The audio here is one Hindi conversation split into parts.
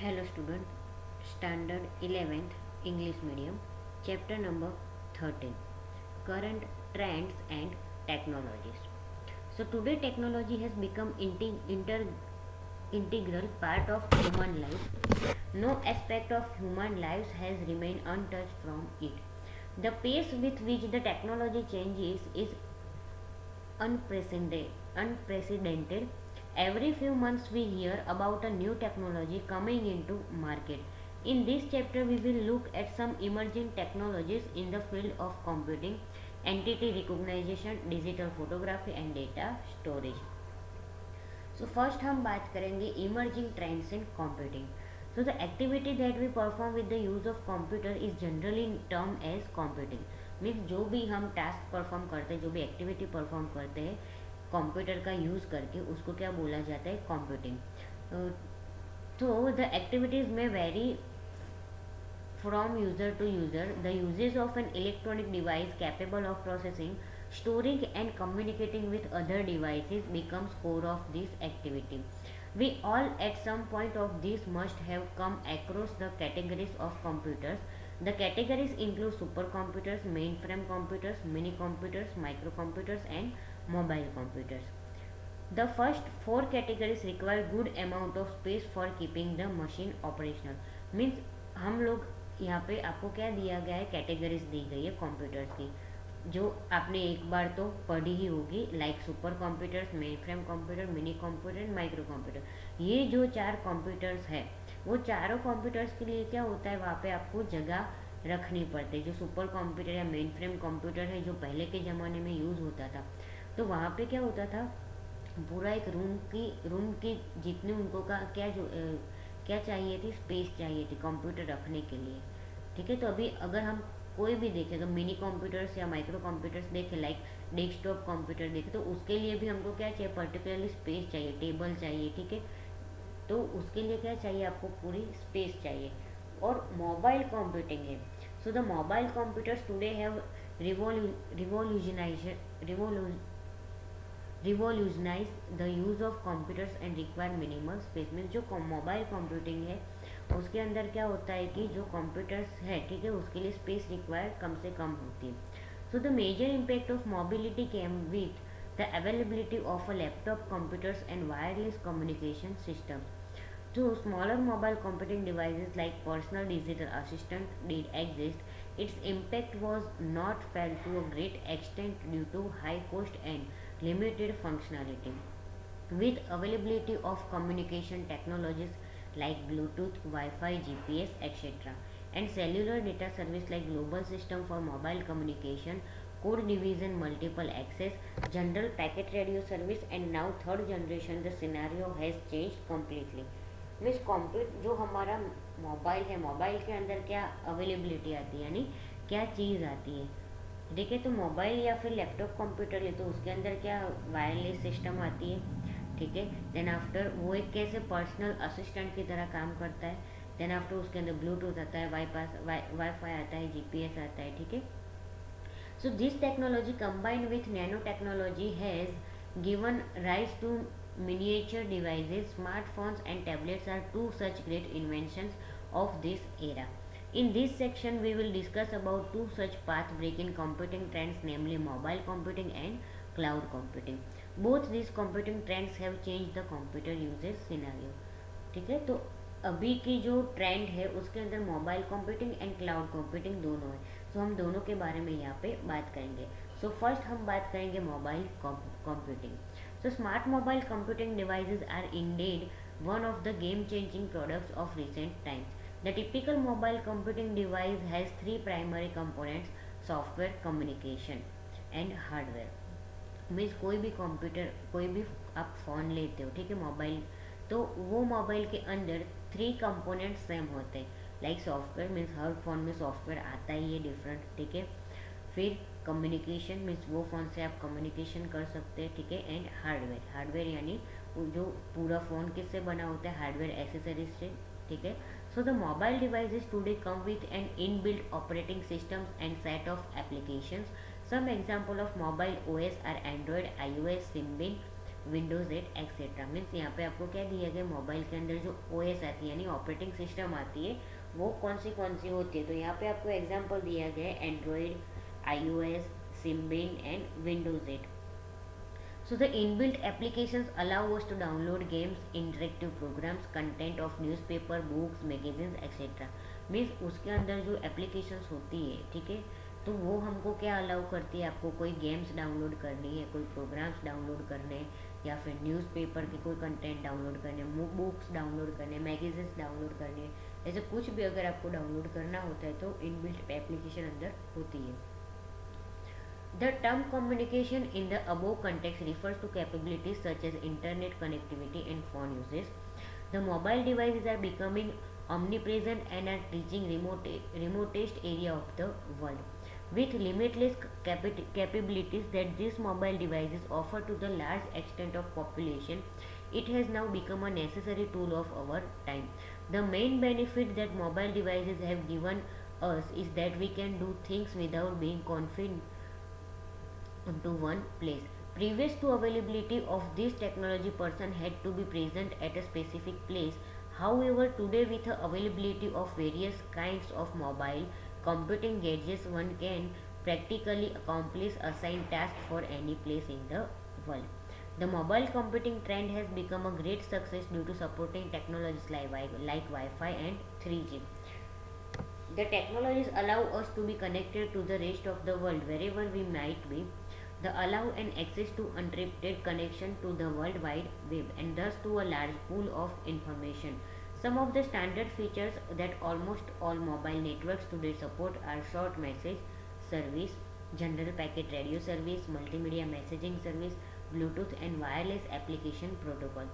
Hello student, standard 11th English medium, chapter number 13, current trends and technologies. So today technology has become integral part of human life. No aspect of human lives has remained untouched from it. The pace with which the technology changes is unprecedented. Every few months we hear about a new technology coming into market. In this chapter we will look at some emerging technologies in the field of computing, entity recognition, digital photography and data storage. So first हम बात करेंगे emerging trends in computing. So the activity that we perform with the use of computer is generally termed as computing. Means जो भी हम टास्क परफॉर्म करते हैं, जो भी एक्टिविटी परफॉर्म करते हैं कंप्यूटर का यूज़ करके, उसको क्या बोला जाता है? कंप्यूटिंग. तो द एक्टिविटीज़ में very from user to user. The uses of an electronic device capable of processing, storing and communicating with other devices becomes core of this activity. We all at some point of this must have come across the categories of computers. The categories include supercomputers, mainframe computers, mini computers, microcomputers and mobile computers. The first four categories require good amount of space for keeping the machine operational. Means हम लोग यहाँ पे आपको क्या दिया गया है? कैटेगरीज दी गई है कंप्यूटर्स की, जो आपने एक बार तो पढ़ी ही होगी, like super computers, main frame computer, mini computer, micro computer. ये जो चार कंप्यूटर्स है, वो चारों कंप्यूटर्स के लिए क्या होता है? वहाँ पे आपको जगह रखनी पड़ती है. जो सुपर कंप्यूटर या मेन फ्रेम कंप्यूटर है, जो पहले के ज़माने में यूज़ होता था, तो वहाँ पे क्या होता था? पूरा एक रूम की जितनी उनको का क्या चाहिए थी? स्पेस चाहिए थी कंप्यूटर रखने के लिए. ठीक है. तो अभी अगर हम कोई भी देखें, अगर मिनी कंप्यूटर्स या माइक्रो कंप्यूटर्स देखें, लाइक डेस्कटॉप कंप्यूटर देखें, तो उसके लिए भी हमको क्या चाहिए? पर्टिकुलरली स्पेस चाहिए, टेबल चाहिए. ठीक है. तो उसके लिए क्या चाहिए? आपको पूरी स्पेस चाहिए. और मोबाइल कंप्यूटिंग है. So the mobile computers today have revolutionise revolutionise the use of computers and require minimal space. में जो मोबाइल कंप्यूटिंग है, उसके अंदर क्या होता है कि जो कंप्यूटर्स है, ठीक है, उसके लिए स्पेस रिक्वायर कम से कम होती है. So the major impact of mobility came with the availability of a laptop computers and wireless communication system. So smaller mobile computing devices like personal digital assistant did exist. Its impact was not felt to a great extent due to high cost and limited functionality. With availability of communication technologies like Bluetooth, Wi-Fi, GPS, etc., and cellular data service like global system for mobile communication, code division, multiple access, general packet radio service, and now third generation, the scenario has changed completely. Means जो हमारा मोबाइल है, मोबाइल के अंदर क्या अवेलेबिलिटी आती है, यानी क्या चीज़ आती है. ठीक है. तो मोबाइल या फिर लैपटॉप कंप्यूटर ले, तो उसके अंदर क्या वायरलेस सिस्टम आती है. ठीक है. देन आफ्टर वो एक कैसे पर्सनल असिस्टेंट की तरह काम करता है. देन आफ्टर उसके अंदर ब्लूटूथ आता है, वाईफाई आता है, जीपीएस आता है. ठीक है. So this technology combined with nano technology has given rise to miniature devices. Smartphones and tablets are two such great inventions of this era. In this section we will discuss about two such path-breaking computing trends, namely mobile computing and cloud computing. Both these computing trends have changed the computer usage scenario. ठीक है. तो अभी की जो ट्रेंड है उसके अंदर mobile computing and cloud computing दोनों है. सो हम दोनों के बारे में यहाँ पे बात करेंगे. सो फर्स्ट हम बात करेंगे mobile computing. So smart mobile computing devices are indeed one of the game-changing products of recent times. The typical mobile computing device has three primary components: software, communication, and hardware. Means कोई भी कंप्यूटर, कोई भी आप फ़ोन लेते हो, ठीक है, मोबाइल, तो वो मोबाइल के अंदर थ्री कंपोनेंट्स सेम होते हैं. लाइक सॉफ्टवेयर, मीन्स हर फ़ोन में सॉफ्टवेयर आता ही है डिफरेंट. ठीक है. फिर कम्युनिकेशन, मीन्स वो फ़ोन से आप कम्युनिकेशन कर सकते हैं. ठीक है. एंड हार्डवेयर, हार्डवेयर यानी जो पूरा फ़ोन किससे बना होता है? हार्डवेयर एसेसरीज से. ठीक है. So the mobile devices today come with an inbuilt operating systems and set of applications. Some example of mobile OS are Android, iOS, Symbian, Windows 8 etcetera. Means यहाँ पे आपको क्या दिया गया, मोबाइल के अंदर जो ओएस आती है यानी ऑपरेटिंग सिस्टम आती है वो कौन सी होती है। तो यहाँ पे आपको एग्जांपल दिया गया है Android, iOS, Symbian and Windows 8. So the inbuilt applications allow us to download games, interactive programs, content of newspaper, books, magazines, etc. Means उसके अंदर जो एप्लीकेशंस होती है, ठीक है, तो वो हमको क्या अलाउ करती है, आपको कोई गेम्स डाउनलोड करनी है, कोई प्रोग्राम्स डाउनलोड करने हैं, या फिर न्यूज़पेपर के कोई कंटेंट डाउनलोड करने, बुक्स डाउनलोड करने, मैगजीन्स डाउनलोड करने, ऐसे कुछ भी अगर आपको डाउनलोड करना होता है तो इनबिल्ट एप्लीकेशन अंदर होती है। The term communication in the above context refers to capabilities such as internet connectivity and phone usage. The mobile devices are becoming omnipresent and are reaching remotest area of the world. With limitless capabilities that these mobile devices offer to the large extent of population, it has now become a necessary tool of our time. The main benefit that mobile devices have given us is that we can do things without being confined to one place. Previous to availability of this technology, person had to be present at a specific place. However, today with the availability of various kinds of mobile computing gadgets, one can practically accomplish assigned tasks for any place in the world. The mobile computing trend has become a great success due to supporting technologies like Wi-Fi and 3G. The technologies allow us to be connected to the rest of the world wherever we might be. They allow an access to uninterrupted connection to the World Wide Web and thus to a large pool of information. Some of the standard features that almost all mobile networks today support are short message service, general packet radio service, multimedia messaging service, Bluetooth and wireless application protocol.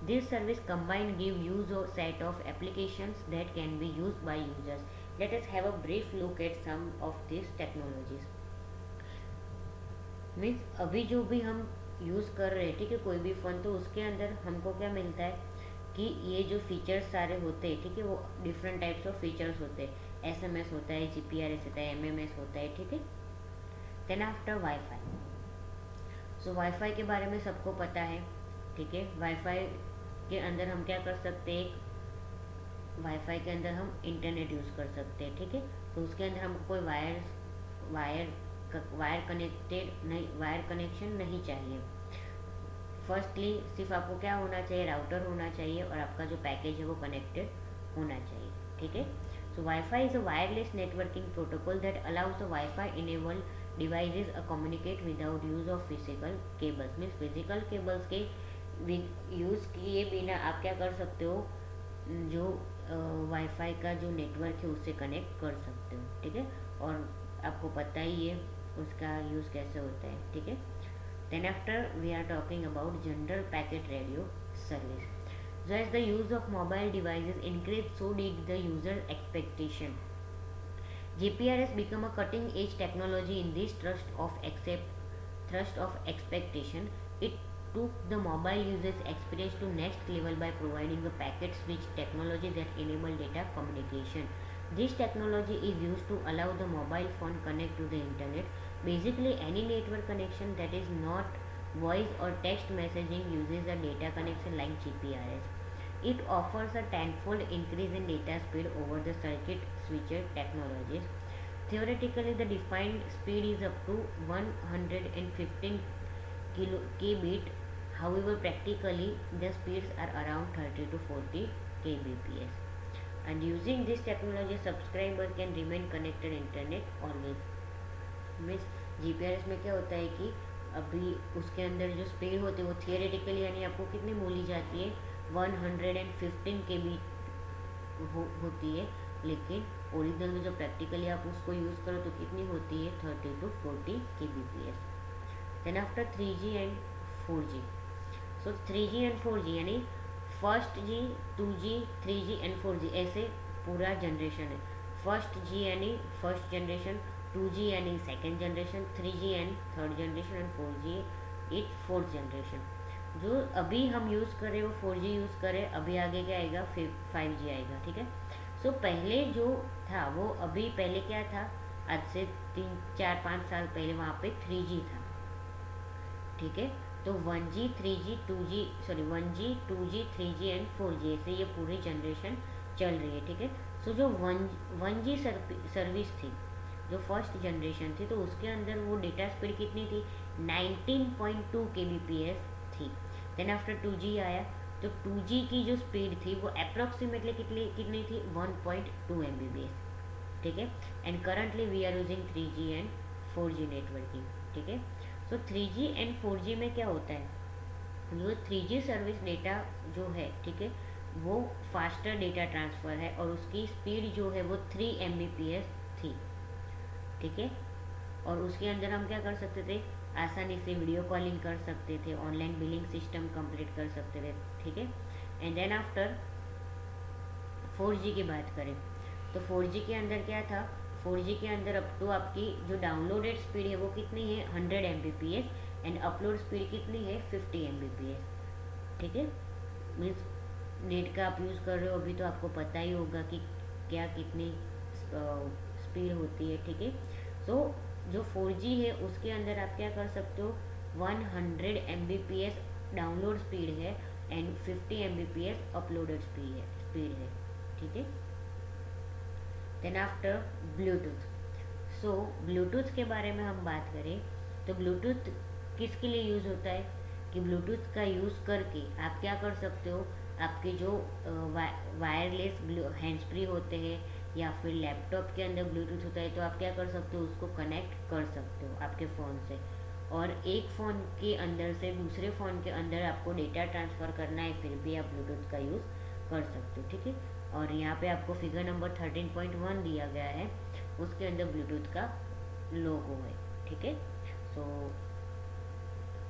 These services combined give use a set of applications that can be used by users. Let us have a brief look at some of these technologies. Means अभी जो भी हम यूज़ कर रहे हैं, ठीक है, कोई भी फ़ोन, तो उसके अंदर हमको क्या मिलता है कि ये जो फीचर्स सारे होते हैं, ठीक है, वो डिफरेंट टाइप्स ऑफ फीचर्स होते हैं। SMS होता है, GPRS होता है, MMS होता है, ठीक है। देन आफ्टर वाईफाई, सो वाईफाई के बारे में सबको पता है, ठीक है। वाईफाई के अंदर हम क्या कर सकते हैं, वाईफाई के अंदर हम इंटरनेट यूज़ कर सकते हैं, ठीक है। तो उसके अंदर हमको कोई वायर कनेक्शन नहीं चाहिए। फर्स्टली सिर्फ आपको क्या होना चाहिए, राउटर होना चाहिए और आपका जो पैकेज है वो कनेक्टेड होना चाहिए, ठीक है। So Wi-Fi is a wireless networking protocol that allows a Wi-Fi enable devices communicate without use of physical cables. Means physical cables के यूज़ किए बिना आप क्या कर सकते हो, जो वाईफाई का जो नेटवर्क है उससे कनेक्ट कर सकते हो, ठीक है। और आपको पता ही है उसका यूज़ कैसे होता है, ठीक है। Then after we are talking about general packet radio service. So as the use of mobile devices increased, so did the user expectation. GPRS became a cutting-edge technology in this thrust of expectation. It took the mobile user's experience to next level by providing a packet switch technology that enable data communication. This technology is used to allow the mobile phone connect to the internet. Basically, any network connection that is not voice or text messaging uses a data connection like GPRS. It offers a tenfold increase in data speed over the circuit switcher technologies. Theoretically, the defined speed is up to 115 kbit. However, practically, the speeds are around 30 to 40 kbps. And using this technology, subscriber can remain connected internet always. Means GPRS में क्या होता है कि अभी उसके अंदर जो स्पीड होती है वो थियोरेटिकली यानी आपको कितनी बोली जाती है 115 kb होती है, लेकिन ओरिजिनल में जो प्रैक्टिकली आप उसको यूज़ करो तो कितनी होती है 30 to 40 kbps. Then after 3G and 4G. So 3G and 4G यानी first G, 2G, 3G and 4G ऐसे पूरा जनरेशन है. फर्स्ट G यानी फर्स्ट जनरेशन, 2G यानी second generation, 3G and third generation and 4G it fourth generation. जो अभी हम यूज़ कर रहे हैं वो 4G यूज़ करें, अभी आगे क्या आएगा 5G आएगा, ठीक है. सो पहले जो था वो अभी पहले क्या था, आज से 3, 4, 5 साल पहले वहाँ पे 3G था, ठीक है. तो 1G 3G 2G, sorry 1G 2G 3G and 4G, ऐसे ये पूरी जनरेशन चल रही है, ठीक है। सो जो 1G सर्विस थी, जो फर्स्ट जनरेशन थी, तो उसके अंदर वो डेटा स्पीड कितनी थी, 19.2 kbps थी। देन आफ्टर 2G आया, तो 2G की जो स्पीड थी वो अप्रोक्सीमेटली कितनी कितनी थी, 1.2 Mbps, ठीक है। And currently we are using 3G and 4G networking, ठीक है। सो 3G एंड 4G में क्या होता है, जो 3G सर्विस डेटा जो है, ठीक है, वो फास्टर डेटा ट्रांसफ़र है और उसकी स्पीड जो है वो 3 Mbps थी, ठीक है। और उसके अंदर हम क्या कर सकते थे, आसानी से वीडियो कॉलिंग कर सकते थे, ऑनलाइन बिलिंग सिस्टम कंप्लीट कर सकते थे, ठीक है। एंड देन आफ्टर 4G की बात करें, तो 4G के अंदर क्या था, 4G के अंदर अप टू आपकी जो डाउनलोडेड स्पीड है वो कितनी है, 100 Mbps, एंड अपलोड स्पीड कितनी है, 50 Mbps, ठीक है। मीन्स नेट का आप यूज़ कर रहे हो अभी, तो आपको पता ही होगा कि क्या कितनी स्पीड होती है, ठीक है। सो जो 4G है उसके अंदर आप क्या कर सकते हो, 100 Mbps डाउनलोड स्पीड है एंड 50 Mbps अपलोडेड स्पीड है, ठीक है। देन आफ्टर ब्लूटूथ, सो ब्लूटूथ के बारे में हम बात करें, तो ब्लूटूथ किसके लिए यूज़ होता है, कि ब्लूटूथ का यूज़ करके आप क्या कर सकते हो, आपके जो वायरलेस हैंड्स फ्री होते हैं या फिर लैपटॉप के अंदर ब्लूटूथ होता है, तो आप क्या कर सकते हो, उसको कनेक्ट कर सकते हो आपके फ़ोन से, और एक फ़ोन के अंदर से दूसरे फ़ोन के अंदर आपको डेटा ट्रांसफ़र करना है, फिर भी आप ब्लूटूथ का यूज़ कर सकते हो, ठीक है। और यहाँ पे आपको फिगर नंबर 13.1 दिया गया है, उसके अंदर ब्लूटूथ का लोगो है, ठीक है। सो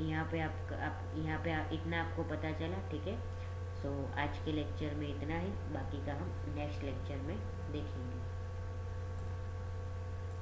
यहाँ पे यहाँ पे इतना आपको पता चला, ठीक है। सो आज के लेक्चर में इतना ही, बाकी का हम नेक्स्ट लेक्चर में देखेंगे।